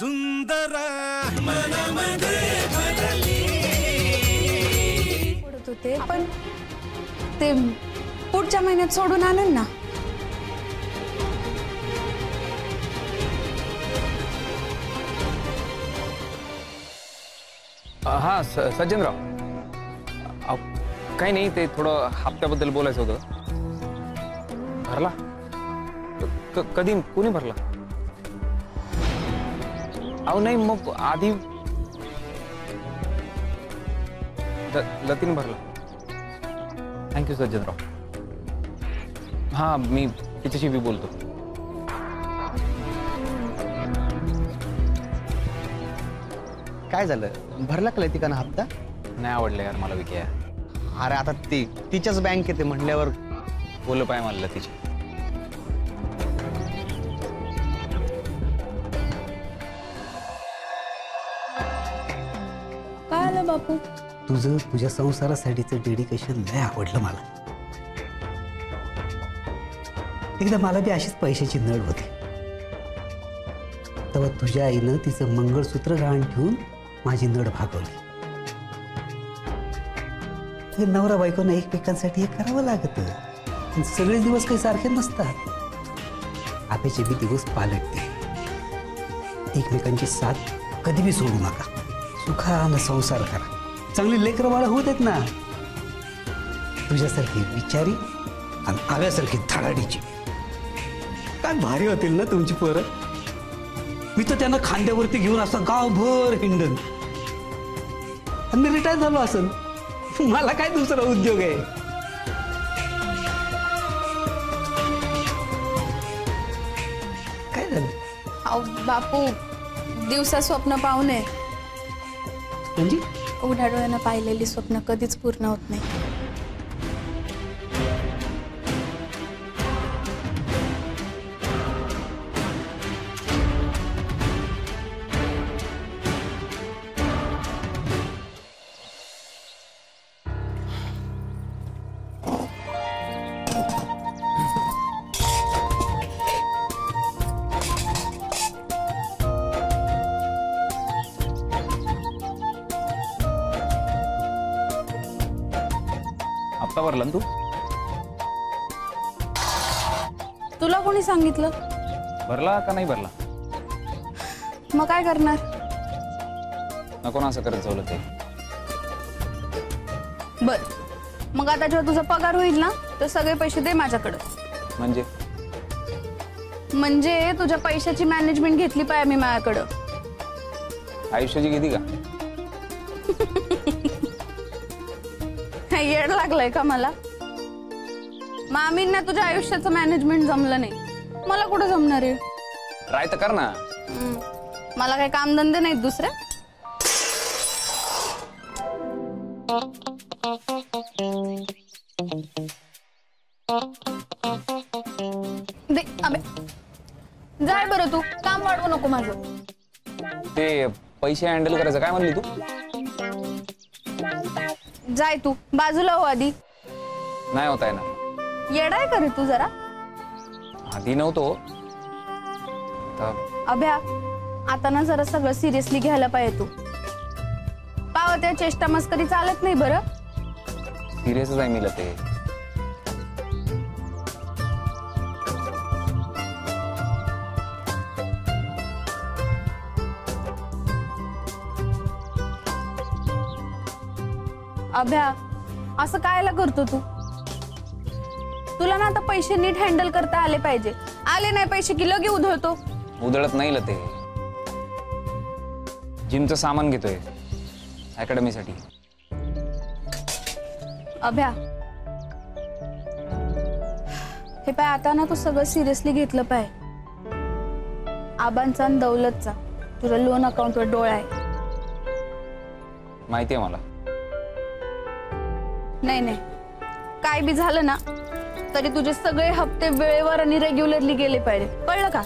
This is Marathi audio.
सुंदर मनामध्ये भरली पडत होते, पण ते पुढच्या महिन्यात सोडून आणन ना. हा सज्जनराव, काही नाही, ते थोडं हप्त्याबद्दल बोलायचं होतं. भरला? कधी कोणी भरला? अहो नाही, मग आधी लतीन भरला. थँक्यू सज्जनराव. हा, मी तिच्याशी बी बोलतो. काय झालं, भरला का लतिकानं हप्ता? नाही आवडलं यार मला विक्या. अरे आता ती तिच्याच बँक येते म्हणल्यावर बोल पाय मला तिची. काय आलं बापू? तुझं तुझ्या संसारासाठीचं डेडिकेशन लय आवडलं मला. एकदा मला बी अशीच पैशाची नड होती, तेव्हा तुझ्या आईनं तिचं मंगळसूत्र गहाण ठेवून माझी नड भागवली. नवरा बायकोनं एकमेकांसाठी हे करावं लागतं. सगळे दिवस काही सारखे नसतात. आपेचे बी दिवस पालटते. एकमेकांची साथ कधी बी सोडू नका. सुखानं संसार करा. चांगली लेकरं बाळ होत आहेत ना. तुझ्यासारखी विचारी आणि आव्यासारखी धडाडीची. काय भारी होतील ना तुमची पोरं. मी तर त्यांना खांद्यावरती घेऊन असं गावभर हिंडन. आणि मी रिटायर झालो असेल. मला काय दुसरा उद्योग आहे. काय झालं? अहो बापू, दिवसा स्वप्न पाहू नये. म्हणजे उघड्या डोळ्यानं पाहिलेली स्वप्न कधीच पूर्ण होत नाही. हप्ता भरला ना तू? तुला कोणी सांगितलं? भरला का नाही भरला? मग काय करणार? नको ना असं करत जाऊ ते. बर, मग आता जेव्हा तुझा पगार होईल ना, तर सगळे पैसे दे माझ्याकडे. म्हणजे तुझ्या पैशाची मॅनेजमेंट घेतली पाहिजे मी माझ्याकडं. आयुष्याची किती का? येड लागलंय का मला? मामींना तुझ्या आयुष्याचं मॅनेजमेंट जमलं नाही, मला कुठं जमणार आहे? ट्राय तर कर ना. मला काही कामधंदे नाहीत दुसरे. दे अबे, जाय बरं, तू काम वाढवू नको माझं. ते पैसे हँडल करायचं काय म्हणली तू? जाय तू बाजूला हो आधी. नाही होत आहे ना. येडाय का रे तू जरा? आधी नव्हतो. अभ्या, आता ना जरा सगळं सिरियसली घ्यायला पाहिजे तू. पावत्या चेष्टा मस्करी चालत नाही बरं. सिरियसच आहे मी ते. अभ्या, असं कायला करतो तू? तुला ना आता पैसे नीट हँडल करता आले पाहिजे. आले नाही पैसे की लगे उधळतो. उधळत नाही ते. जिमचं सामान घेतोय अकॅडमीसाठी. अभ्या, हे पाय, आता ना तू सगळं सिरियसली घेतलं पाहिजे. आबांचा आणि दौलतचा तुझ्या लोन अकाउंटवर डोळा आहे. माहिती आहे मला. नाही, काय बी झालं ना तरी तुझे सगळे हप्ते वेळेवर आणि रेग्युलरली गेले पाहिजे, कळलं का?